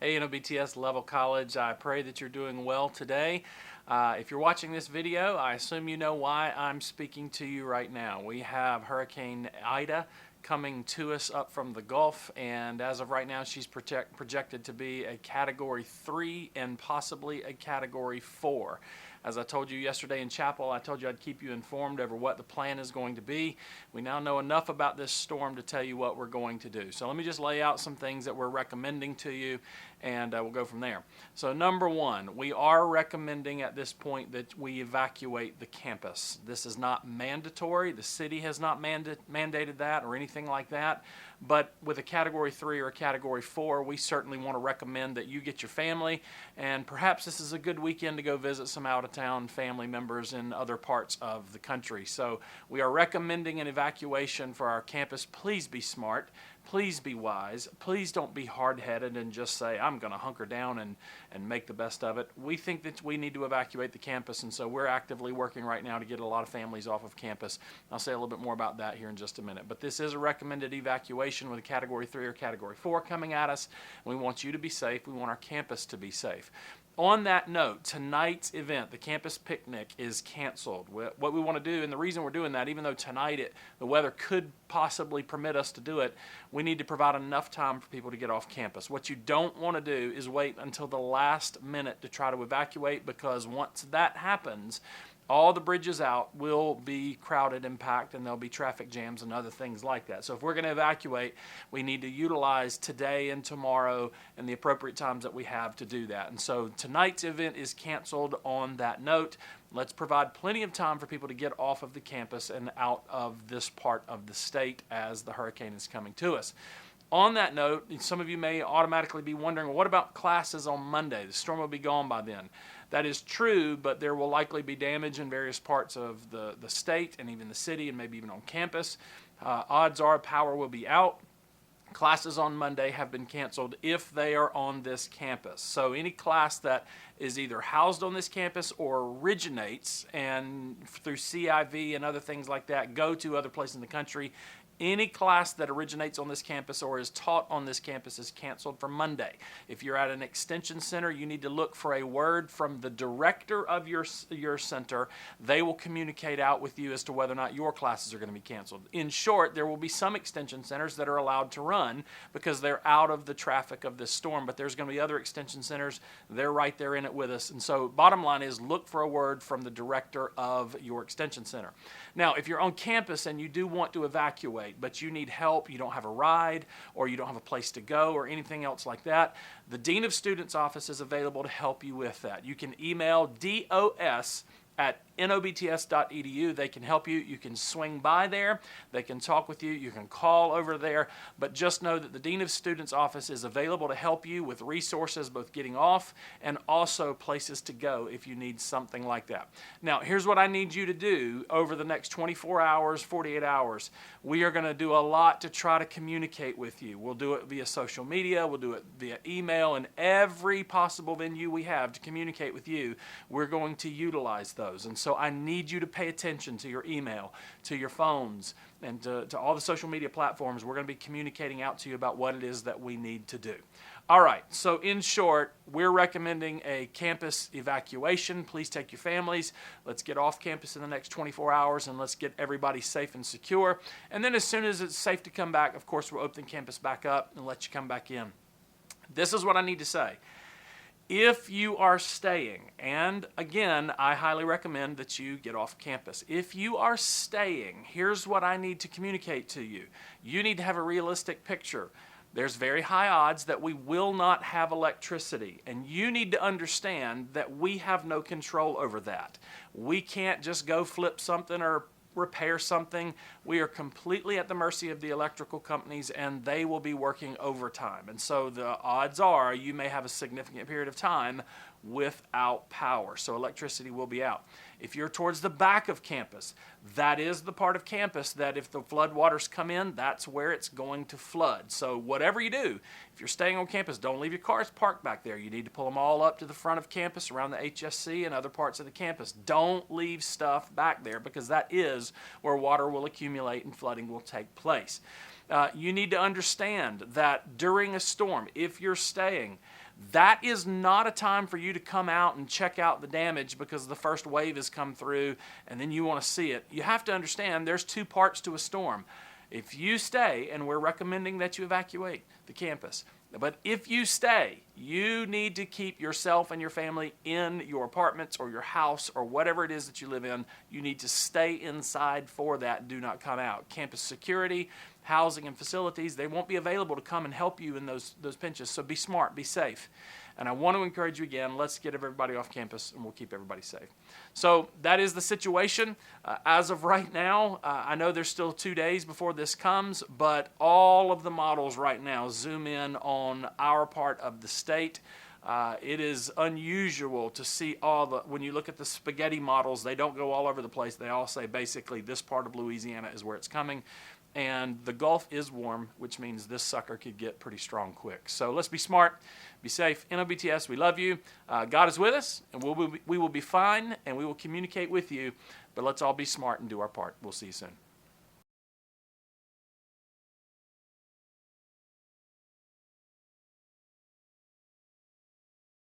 Hey, NOBTS Level College, I pray that you're doing well today. If you're watching this video, I assume you know why I'm speaking to you right now. We have Hurricane Ida coming to us up from the Gulf, and as of right now, she's projected to be a Category 3 and possibly a Category 4. As I told you yesterday in chapel, I told you I'd keep you informed over what the plan is going to be. We now know enough about this storm to tell you what we're going to do. So let me just lay out some things that we're recommending to you, and we'll go from there. So number one, we are recommending at this point that we evacuate the campus. This is not mandatory. The city has not mandated that or anything like that. But with a Category 3 or a Category 4, we certainly want to recommend that you get your family, and perhaps this is a good weekend to go visit some out-of-town family members in other parts of the country. So we are recommending an evacuation for our campus. Please be smart. Please be wise. Please don't be hard-headed and just say, I'm going to hunker down and make the best of it. We think that we need to evacuate the campus, and so we're actively working right now to get a lot of families off of campus. I'll say a little bit more about that here in just a minute. But this is a recommended evacuation with a Category 3 or Category 4 coming at us. We want you to be safe. We want our campus to be safe. On that note, tonight's event, the campus picnic, is canceled. What we want to do, and the reason we're doing that, even though tonight the weather could possibly permit us to do it, we need to provide enough time for people to get off campus. What you don't want to do is wait until the last minute to try to evacuate, because once that happens, all the bridges out will be crowded and packed, and there'll be traffic jams and other things like that. So if we're going to evacuate, we need to utilize today and tomorrow and the appropriate times that we have to do that. And so tonight's event is canceled on that note. Let's provide plenty of time for people to get off of the campus and out of this part of the state as the hurricane is coming to us. On that note, some of you may automatically be wondering, well, what about classes on Monday? The storm will be gone by then. That is true, but there will likely be damage in various parts of the state and even the city and maybe even on campus. Odds are power will be out. Classes on Monday have been canceled if they are on this campus. So any class that is either housed on this campus or originates and through CIV and other things like that go to other places in the country, any class that originates on this campus or is taught on this campus is canceled for Monday. If you're at an extension center, you need to look for a word from the director of your center. They will communicate out with you as to whether or not your classes are going to be canceled. In short, there will be some extension centers that are allowed to run because they're out of the traffic of this storm, but there's going to be other extension centers. They're right there in it with us. And so bottom line is, look for a word from the director of your extension center. Now, if you're on campus and you do want to evacuate, but you need help, you don't have a ride, or you don't have a place to go, or anything else like that, the Dean of Students office is available to help you with that. You can email dos@nobts.edu. They can help you. You can swing by there. They can talk with you. You can call over there. But just know that the Dean of Students office is available to help you with resources, both getting off and also places to go if you need something like that. Now, here's what I need you to do over the next 24 hours, 48 hours. We are going to do a lot to try to communicate with you. We'll do it via social media. We'll do it via email, and every possible venue we have to communicate with you, we're going to utilize those. And so I need you to pay attention to your email, to your phones, and to all the social media platforms. We're going to be communicating out to you about what it is that we need to do. All right, so in short, we're recommending a campus evacuation. Please take your families. Let's get off campus in the next 24 hours, and let's get everybody safe and secure. And then as soon as it's safe to come back, of course, we'll open campus back up and let you come back in. This is what I need to say. If you are staying, and again, I highly recommend that you get off campus. If you are staying, here's what I need to communicate to you. You need to have a realistic picture. There's very high odds that we will not have electricity, and you need to understand that we have no control over that. We can't just go flip something or repair something. We are completely at the mercy of the electrical companies, and they will be working overtime. And so the odds are you may have a significant period of time without power. So electricity will be out. If you're towards the back of campus, that is the part of campus that if the flood waters come in, that's where it's going to flood. So whatever you do, if you're staying on campus, don't leave your cars parked back there. You need to pull them all up to the front of campus around the HSC and other parts of the campus. Don't leave stuff back there, because that is where water will accumulate and flooding will take place. You need to understand that during a storm, if you're staying, That is not a time for you to come out and check out the damage because the first wave has come through and then you want to see it. You have to understand there's two parts to a storm. If you stay, and we're recommending that you evacuate the campus, but if you stay, you need to keep yourself and your family in your apartments or your house or whatever it is that you live in. You need to stay inside for that. Do not come out. Campus security, housing and facilities, they won't be available to come and help you in those pinches. So be smart, be safe. And I want to encourage you again, let's get everybody off campus and we'll keep everybody safe. So that is the situation. As of right now, I know there's still 2 days before this comes, but all of the models right now zoom in on our part of the state. It is unusual to see when you look at the spaghetti models, they don't go all over the place. They all say basically this part of Louisiana is where it's coming. And the Gulf is warm, which means this sucker could get pretty strong quick. So let's be smart, be safe. NOBTS, we love you. God is with us, and we will be fine, and we will communicate with you. But let's all be smart and do our part. We'll see you soon.